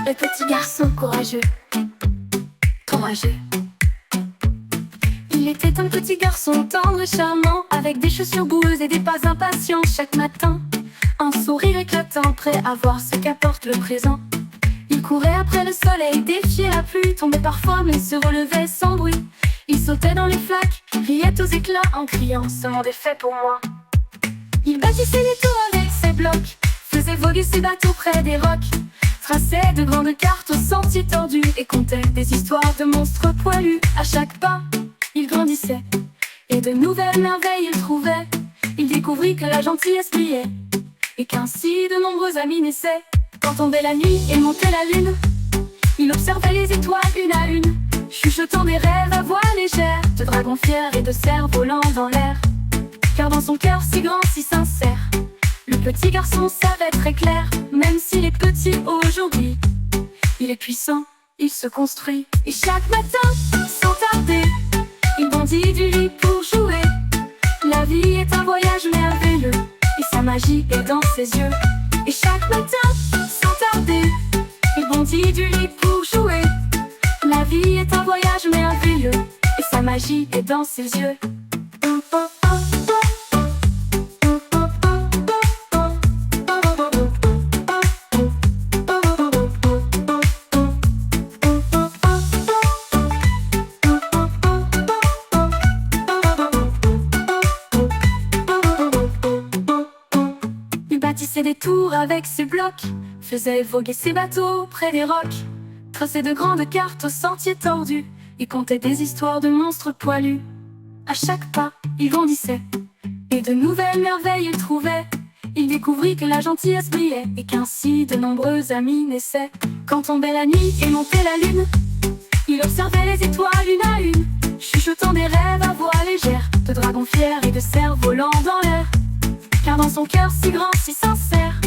Le petit garçon courageux, courageux. Il était un petit garçon tendre et charmant, avec des chaussures boueuses et des pas impatients chaque matin. Un sourire éclatant, prêt à voir ce qu'apporte le présent. Il courait après le soleil, défiait la pluie, tombait parfois mais se relevait sans bruit. Il sautait dans les flaques, riait aux éclats en criant « Ce monde est fait pour moi ». Il bâtissait des tours avec ses blocs, faisait voguer ses bateaux près des rocs, traçait de grandes cartes aux sentiers tordus et contait des histoires de monstres poilus. À chaque pas, il grandissait et de nouvelles merveilles il trouvait. Il découvrit que la gentillesse brillait et qu'ainsi de nombreux amis naissaient. Quand tombait la nuit et montait la lune, il observait les étoiles une à une, chuchotant des rêves à voix légère, de dragons fiers et de cerfs volants dans l'air. Car dans son cœur si grand, si sincère, le petit garçon savait très clair, même s'il est petit aujourd'hui, il est puissant, il se construit. Et chaque matin, sans tarder, il bondit du lit pour jouer. La vie est un voyage merveilleux, et sa magie est dans ses yeux. Et chaque matin, sans tarder, il bondit du lit pour jouer. La vie est un voyage merveilleux, et sa magie est dans ses yeux. Il bâtissait des tours avec ses blocs, faisait voguer ses bateaux près des rocs, traçait de grandes cartes aux sentiers tordus, et contait des histoires de monstres poilus. À chaque pas, il grandissait et de nouvelles merveilles il trouvait. Il découvrit que la gentillesse brillait et qu'ainsi de nombreux amis naissaient. Quand tombait la nuit et montait la lune, il observait les étoiles une à une, chuchotant des rêves à voix légère, de dragons fiers et de cerfs volants dans l'air. Car dans son cœur si grand, si sincère,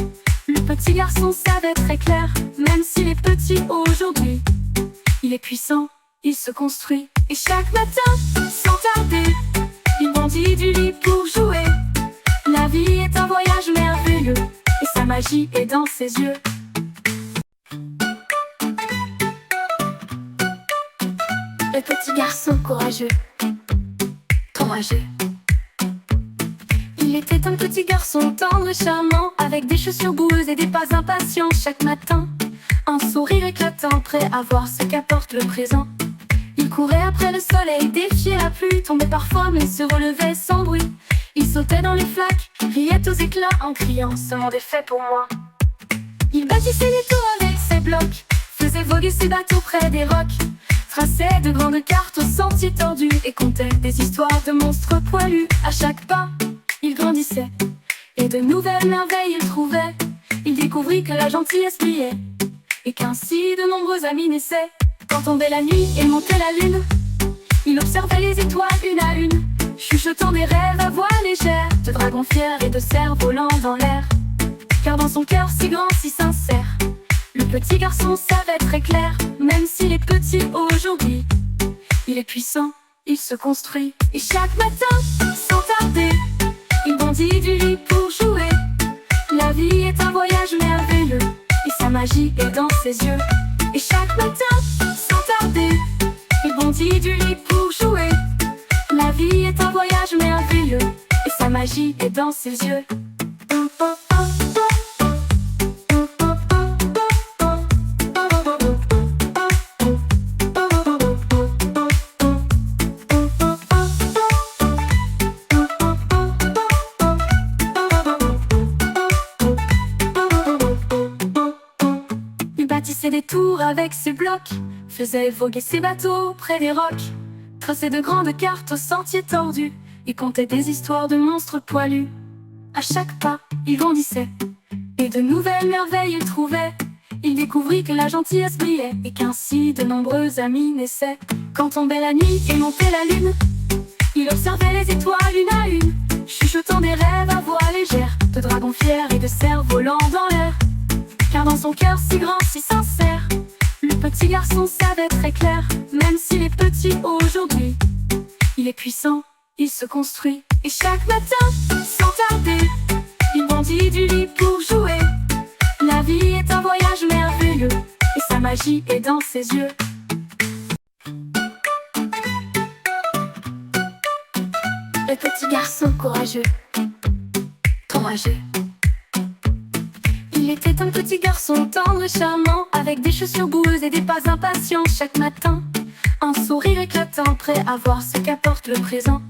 le petit garçon savait très clair, même s'il est petit aujourd'hui, il est puissant, il se construit. Et chaque matin, sans tarder, il bondit du lit pour jouer. La vie est un voyage merveilleux, et sa magie est dans ses yeux. Le petit garçon courageux, courageux. Il était un petit garçon tendre et charmant, avec des chaussures boueuses et des pas impatients chaque matin. Un sourire éclatant, prêt à voir ce qu'apporte le présent. Il courait après le soleil, défiait la pluie, tombait parfois mais se relevait sans bruit. Il sautait dans les flaques, riait aux éclats en criant « Ce monde est fait pour moi ». Il bâtissait des tours avec ses blocs, faisait voguer ses bateaux près des rocs, traçait de grandes cartes aux sentiers tordus et contait des histoires de monstres poilus. À chaque pas, il grandissait et de nouvelles merveilles il trouvait. Il découvrit que la gentillesse brillait et qu'ainsi de nombreux amis naissaient. Quand tombait la nuit et montait la lune, il observait les étoiles une à une, chuchotant des rêves à voix légère, de dragons fiers et de cerfs volants dans l'air. Car dans son cœur si grand, si sincère, le petit garçon savait très clair, même s'il est petit aujourd'hui, il est puissant, il se construit. Et chaque matin, sans tarder, il bondit du lit pour jouer. La vie est un voyage merveilleux, et sa magie est dans ses yeux. Et chaque matin, sans tarder, il bondit du lit pour jouer. La vie est un voyage merveilleux, et sa magie est dans ses yeux. Il bâtissait des tours avec ses blocs, faisait voguer ses bateaux près des rocs, traçait de grandes cartes aux sentiers tordus, et contait des histoires de monstres poilus. À chaque pas, il grandissait et de nouvelles merveilles il trouvait. Il découvrit que la gentillesse brillait et qu'ainsi de nombreux amis naissaient. Quand tombait la nuit et montait la lune, il observait les étoiles une à une, chuchotant des rêves à voix légère, de dragons fiers et de cerfs volants dans l'air. Car dans son cœur si grand, si sincère, le petit garçon savait très clair, même s'il est petit aujourd'hui, il est puissant, il se construit. Et chaque matin, sans tarder, il bondit du lit pour jouer. La vie est un voyage merveilleux, et sa sa magie est dans ses yeux. Le petit garçon courageux, courageux. Il était un petit garçon tendre et charmant, avec des chaussures boueuses et des pas impatients. Chaque matin, un sourire éclatant, prêt à voir ce qu'apporte le présent.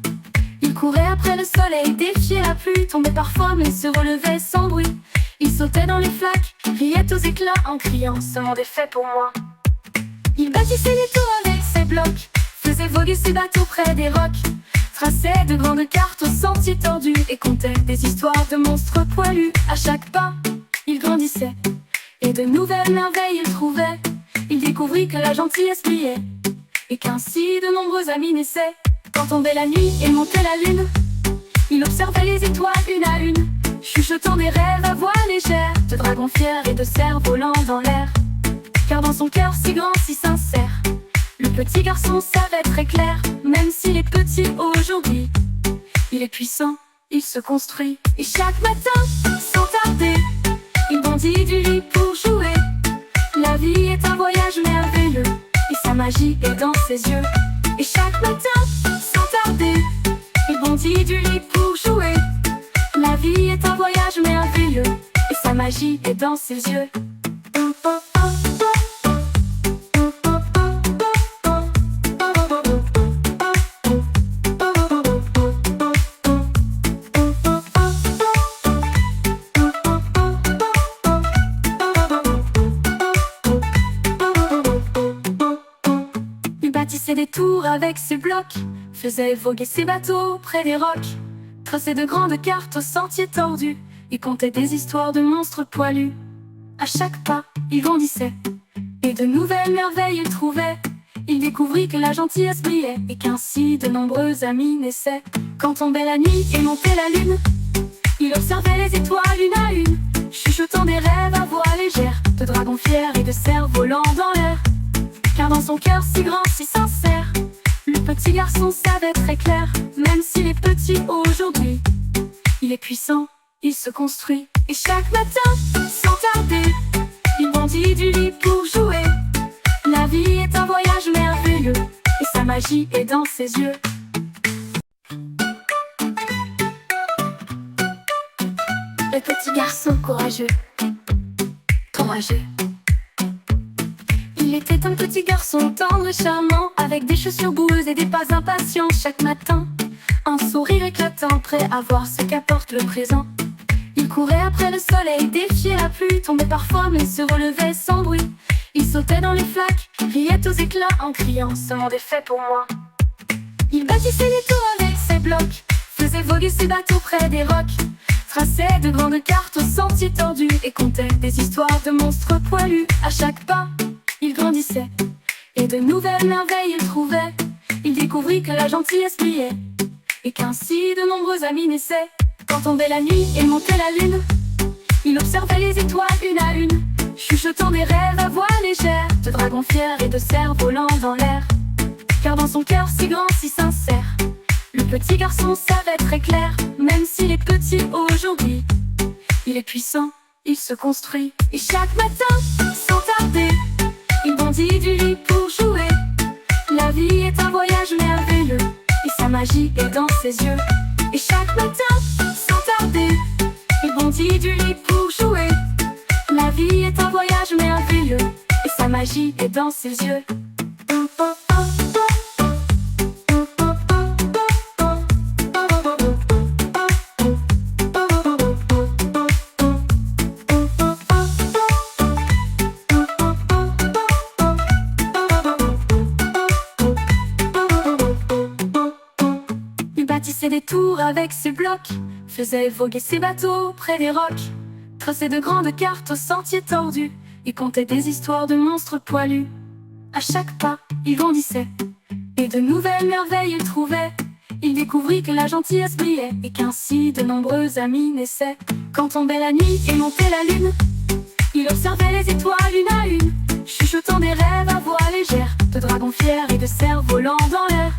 Il courait après le soleil, défiait la pluie, tombait parfois mais se relevait sans bruit. Il sautait dans les flaques, riait aux éclats en criant « Ce monde est fait pour moi ». Il bâtissait des tours avec ses blocs, faisait voguer ses bateaux près des rocs, traçait de grandes cartes aux sentiers tordus et contait des histoires de monstres poilus. À chaque pas, il grandissait et de nouvelles merveilles il trouvait. Il découvrit que la gentillesse brillait et qu'ainsi de nombreux amis naissaient. Quand tombait la nuit et montait la lune, il observait les étoiles une à une, chuchotant des rêves à voix légère, de dragons fiers et de cerfs volants dans l'air. Car dans son cœur si grand, si sincère, le petit garçon savait très clair, même s'il est petit aujourd'hui, il est puissant, il se construit. Et chaque matin, sans tarder, il bondit du lit pour jouer. La vie est un voyage merveilleux, et sa magie est dans ses yeux. Et chaque matin, sans tarder, il bondit du lit pour jouer. La vie est un voyage merveilleux, et sa magie est dans ses yeux. Il bâtissait des tours avec ses blocs, faisait voguer ses bateaux près des rocs, traçait de grandes cartes aux sentiers tordus, il contait des histoires de monstres poilus. À chaque pas, il grandissait et de nouvelles merveilles il trouvait. Il découvrit que la gentillesse brillait et qu'ainsi de nombreux amis naissaient. Quand tombait la nuit et montait la lune, il observait les étoiles une à une, chuchotant des rêves à voix légère, de dragons fiers et de cerfs volants dans l'air. Car dans son cœur si grand, si sincère, le petit garçon savait très clair, même s'il est petit aujourd'hui, il est puissant, il se construit. Et chaque matin, sans tarder, il bondit du lit pour jouer. La vie est un voyage merveilleux, et sa magie est dans ses yeux. Le petit garçon courageux, courageux. Il était un petit garçon tendre et charmant, avec des chaussures boueuses et des pas impatients. Chaque matin, un sourire éclatant, prêt à voir ce qu'apporte le présent. Il courait après le soleil, défiait la pluie, tombait parfois mais se relevait sans bruit. Il sautait dans les flaques, riait aux éclats en criant « Ce monde est fait pour moi ». Il bâtissait des tours avec ses blocs, faisait voguer ses bateaux près des rocs, traçait de grandes cartes aux sentiers tordus et contait des histoires de monstres poilus. À chaque pas, il grandissait et de nouvelles merveilles il trouvait. Il découvrit que la gentillesse brillait et qu'ainsi de nombreux amis naissaient. Quand tombait la nuit et montait la lune, il observait les étoiles une à une, chuchotant des rêves à voix légère, de dragons fiers et de cerfs volants dans l'air. Car dans son cœur si grand, si sincère, le petit garçon savait très clair, même s'il est petit aujourd'hui, il est puissant, il se construit. Et chaque matin, sans tarder, il bondit du lit pour jouer. La vie est un voyage merveilleux, et sa magie est dans ses yeux. Et chaque matin, sans tarder, il bondit du lit pour jouer. La vie est un voyage merveilleux, et sa magie est dans ses yeux. Il bâtissait des tours avec ses blocs, faisait voguer ses bateaux près des rocs, traçait de grandes cartes aux sentiers tordus, il contait des histoires de monstres poilus. À chaque pas, il grandissait et de nouvelles merveilles il trouvait. Il découvrit que la gentillesse brillait et qu'ainsi de nombreux amis naissaient. Quand tombait la nuit et montait la lune, il observait les étoiles une à une, chuchotant des rêves à voix légère, de dragons fiers et de cerfs volants dans l'air.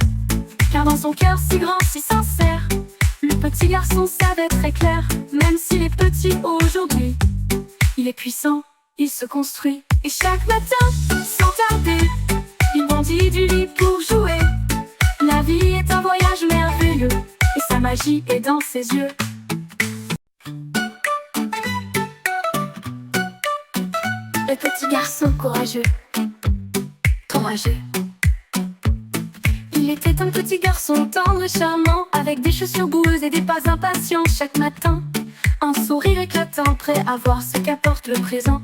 Car dans son cœur si grand, si sincère, le petit garçon savait très clair, même s'il est petit aujourd'hui, il est puissant, il se construit. Et chaque matin, sans tarder, il bondit du lit pour jouer. La vie est un voyage merveilleux, et sa magie est dans ses yeux. Le petit garçon courageux, courageux. Il était un petit garçon tendre et charmant, avec des chaussures boueuses et des pas impatients. Chaque matin, un sourire éclatant, prêt à voir ce qu'apporte le présent.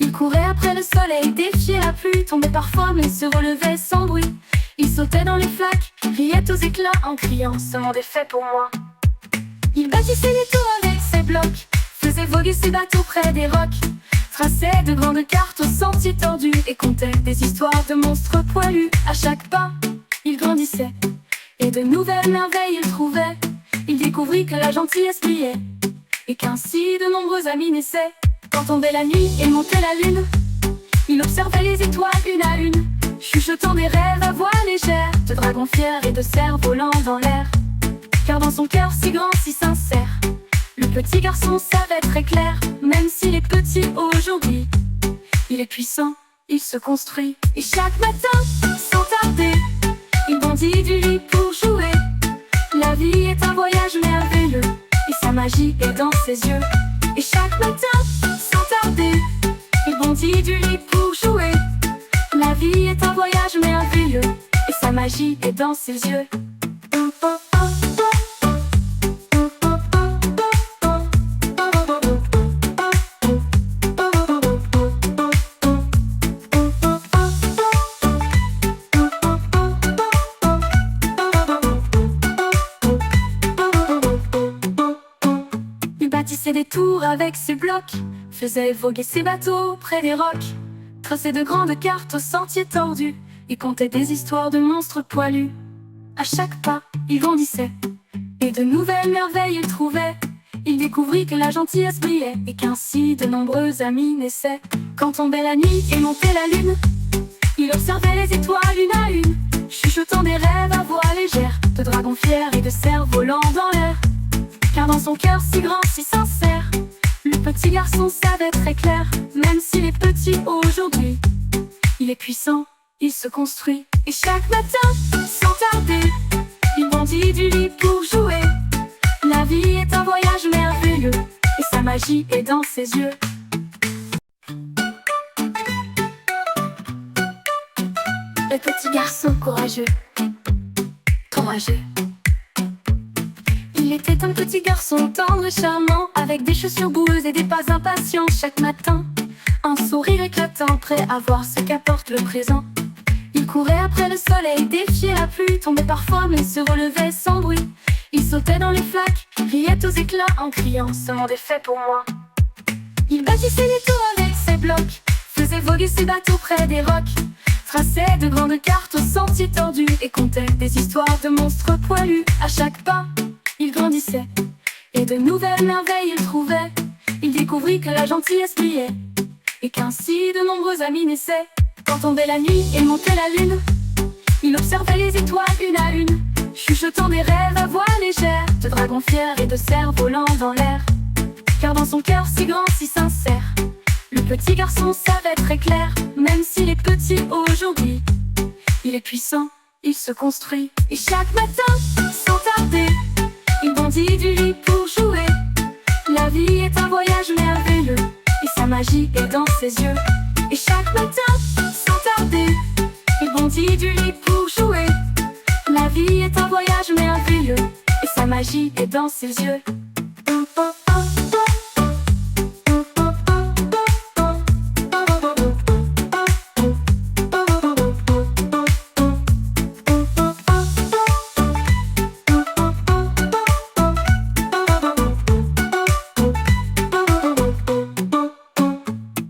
Il courait après le soleil, défiait la pluie, tombait parfois mais se relevait sans bruit. Il sautait dans les flaques, riait aux éclats en criant « Ce monde est fait pour moi ». Il bâtissait des tours avec ses blocs, faisait voguer ses bateaux près des rocs, traçait de grandes cartes aux sentiers tordus et contait des histoires de monstres poilus. À chaque pas, il grandissait et de nouvelles merveilles il trouvait. Il découvrit que la gentillesse brillait et qu'ainsi de nombreux amis naissaient. Quand tombait la nuit et montait la lune, il observait les étoiles une à une, chuchotant des rêves à voix légère, de dragons fiers et de cerfs volants dans l'air. Car dans son cœur si grand, si sincère, le petit garçon savait très clair, même s'il est petit aujourd'hui, il est puissant, il se construit. Et chaque matin, sans tarder, il bondit du lit pour jouer. La vie est un voyage merveilleux, et sa magie est dans ses yeux. Et chaque matin, sans tarder, il bondit du lit pour jouer. La vie est un voyage merveilleux, et sa magie est dans ses yeux. Il bâtissait des tours avec ses blocs, faisait voguer ses bateaux près des rocs, traçait de grandes cartes aux sentiers tordus, et contait des histoires de monstres poilus. À chaque pas, il grandissait, et de nouvelles merveilles il trouvait. Il découvrit que la gentillesse brillait, et qu'ainsi de nombreux amis naissaient. Quand tombait la nuit et montait la lune, il observait les étoiles une à une, chuchotant des rêves à voix légère, de dragons fiers et de cerfs volants dans l'air. Car dans son cœur si grand, si sincère, le petit garçon savait très clair, même s'il est petit aujourd'hui, il est puissant, il se construit. Et chaque matin, sans tarder, il bondit du lit pour jouer. La vie est un voyage merveilleux, et sa magie est dans ses yeux. Le petit garçon courageux, courageux. Il était un petit garçon tendre et charmant, avec des chaussures boueuses et des pas impatients. Chaque matin, un sourire éclatant, prêt à voir ce qu'apporte le présent. Il courait après le soleil, défiait la pluie, tombait parfois mais se relevait sans bruit. Il sautait dans les flaques, riait aux éclats en criant « Ce monde est fait pour moi ». Il bâtissait des tours avec ses blocs, faisait voguer ses bateaux près des rocs, traçait de grandes cartes aux sentiers tordus et contait des histoires de monstres poilus. À chaque pas, il grandissait, et de nouvelles merveilles il trouvait. Il découvrit que la gentillesse brillait, et qu'ainsi de nombreux amis naissaient. Quand tombait la nuit et montait la lune, il observait les étoiles une à une, chuchotant des rêves à voix légère, de dragons fiers et de cerfs volants dans l'air. Car dans son cœur si grand, si sincère, le petit garçon savait très clair, même s'il est petit aujourd'hui, il est puissant, il se construit. Et chaque matin, sans tarder, il bondit du lit pour jouer. La vie est un voyage merveilleux, et sa magie est dans ses yeux. Et chaque matin, sans tarder, il bondit du lit pour jouer. La vie est un voyage merveilleux, et sa magie est dans ses yeux.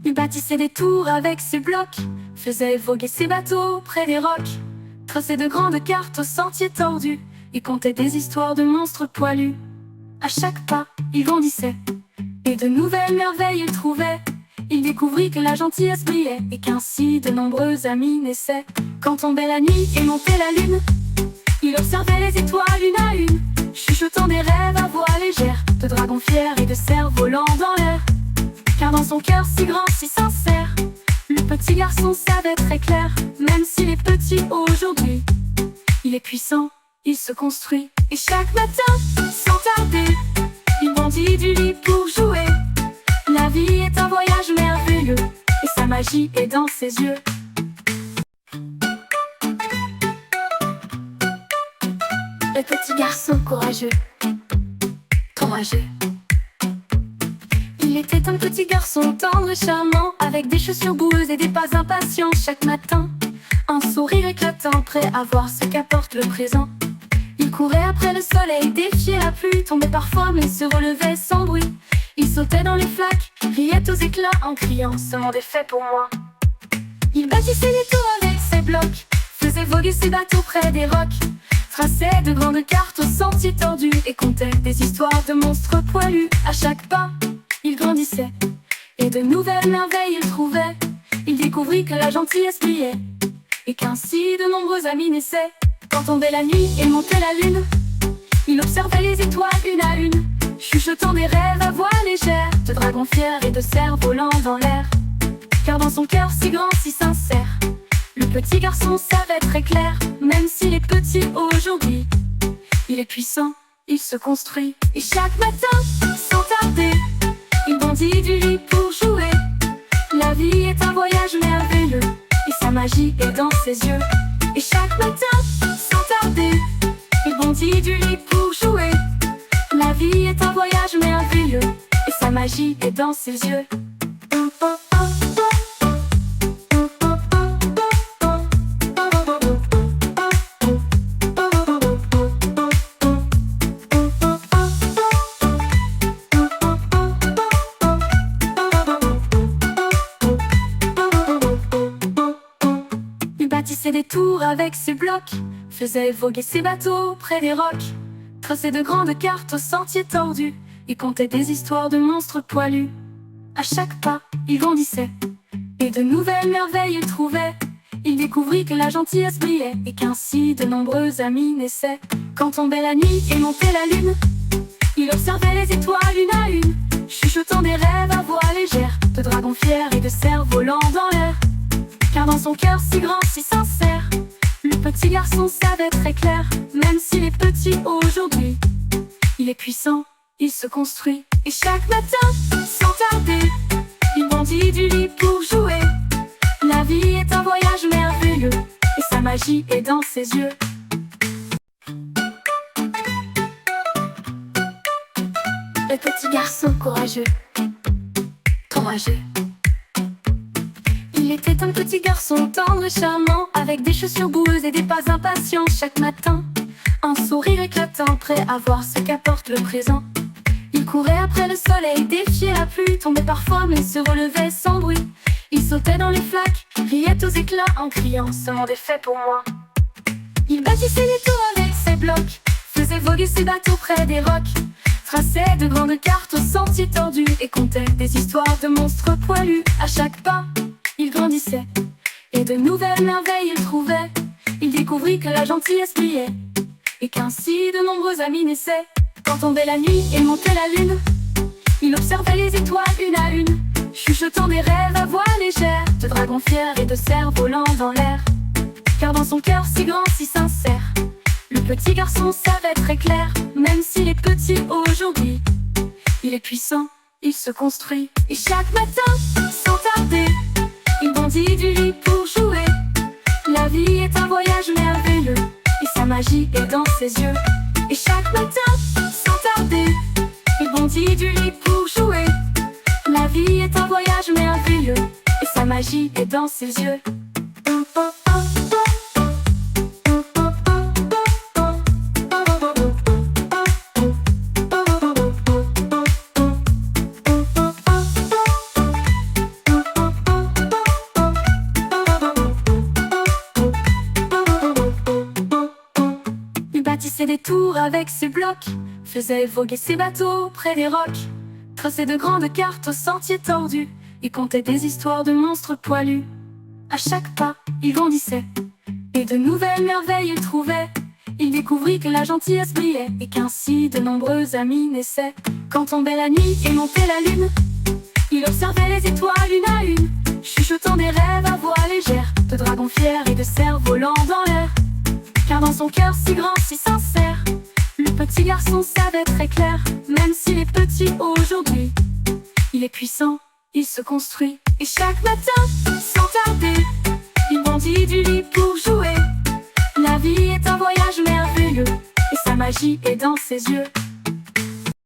Il bâtissait des tours avec ses blocs, faisait voguer ses bateaux près des rocs, traçait de grandes cartes aux sentiers tordus, et contait des histoires de monstres poilus. À chaque pas, il grandissait, et de nouvelles merveilles il trouvait. Il découvrit que la gentillesse brillait, et qu'ainsi de nombreux amis naissaient. Quand tombait la nuit et montait la lune, il observait les étoiles une à une, chuchotant des rêves à voix légère, de dragons fiers et de cerfs volants dans l'air. Car dans son cœur si grand, si sincère, Le petit garçon savait très clair, même s'il est petit aujourd'hui, il est puissant, il se construit. Et chaque matin, sans tarder, il bondit du lit pour jouer. La vie est un voyage merveilleux, et sa magie est dans ses yeux. Le petit garçon courageux, courageux. Il était un petit garçon tendre et charmant, avec des chaussures boueuses et des pas impatients chaque matin. Un sourire éclatant, prêt à voir ce qu'apporte le présent. Il courait après le soleil, défiait la pluie, tombait parfois mais se relevait sans bruit. Il sautait dans les flaques, riait aux éclats en criant « Ce monde est fait pour moi ». Il bâtissait les tours avec ses blocs, faisait voguer ses bateaux près des rocs, traçait de grandes cartes aux sentiers tordus et contait des histoires de monstres poilus. À chaque pas, il grandissait et de nouvelles merveilles il trouvait. Il découvrit que la gentillesse brillait et qu'ainsi de nombreux amis naissaient. Quand tombait la nuit et montait la lune, il observait les étoiles une à une, chuchotant des rêves à voix légère, de dragons fiers et de cerfs volants dans l'air. Car dans son cœur si grand, si sincère, le petit garçon savait très clair, même s'il est petit aujourd'hui, il est puissant, il se construit. Et chaque matin, sans tarder, il bondit du lit pour jouer. La vie est un voyage merveilleux, et sa magie est dans ses yeux. Et chaque matin, sans tarder, il bondit du lit pour jouer. La vie est un voyage merveilleux, et sa magie est dans ses yeux. Il bâtissait des tours avec ses blocs, faisait voguer ses bateaux près des rocs, traçait de grandes cartes aux sentiers tordus, et contait des histoires de monstres poilus. À chaque pas, il grandissait, et de nouvelles merveilles il trouvait. Il découvrit que la gentillesse brillait, et qu'ainsi de nombreux amis naissaient. Quand tombait la nuit et montait la lune, il observait les étoiles une à une, chuchotant des rêves à voix légère, de dragons fiers et de cerfs volants dans l'air. Car dans son cœur si grand, si sincère, le petit garçon savait très clair, même s'il est petit aujourd'hui, il est puissant, il se construit. Et chaque matin, sans tarder, il bondit du lit pour jouer. La vie est un voyage merveilleux, et sa magie est dans ses yeux. Le petit garçon courageux, courageux. Il était un petit garçon tendre et charmant, avec des chaussures boueuses et des pas impatients chaque matin. Un sourire éclatant, prêt à voir ce qu'apporte le présent. Il courait après le soleil, défiait la pluie, tombait parfois mais se relevait sans bruit. Il sautait dans les flaques, riait aux éclats en criant « Ce monde est fait pour moi ». Il bâtissait les tours avec ses blocs, faisait voguer ses bateaux près des rocs, traçait de grandes cartes aux sentiers tordus et contait des histoires de monstres poilus. À chaque pas, il grandissait, et de nouvelles merveilles il trouvait. Il découvrit que la gentillesse brillait, et qu'ainsi de nombreux amis naissaient. Quand tombait la nuit et montait la lune, il observait les étoiles une à une, chuchotant des rêves à voix légère, de dragons fiers et de cerfs volants dans l'air. Car dans son cœur si grand, si sincère, le petit garçon savait très clair, même s'il est petit aujourd'hui, il est puissant, il se construit. Et chaque matin, sans tarder, il bondit du lit pour jouer. La vie est un voyage merveilleux, et sa magie est dans ses yeux. Et chaque matin, sans tarder, il bondit du lit pour jouer. La vie est un voyage merveilleux, et sa magie est dans ses yeux. Il bâtissait des tours avec ses blocs, faisait voguer ses bateaux près des rocs, traçait de grandes cartes aux sentiers tordus, et contait des histoires de monstres poilus. À chaque pas, il grandissait, et de nouvelles merveilles il trouvait. Il découvrit que la gentillesse brillait, et qu'ainsi de nombreux amis naissaient. Quand tombait la nuit et montait la lune, il observait les étoiles une à une, chuchotant des rêves cerf-volant dans l'air. Car dans son cœur si grand, si sincère, le petit garçon savait très clair. Même s'il est petit aujourd'hui, il est puissant, il se construit. Et chaque matin, sans tarder, il bondit du lit pour jouer. La vie est un voyage merveilleux, et sa magie est dans ses yeux.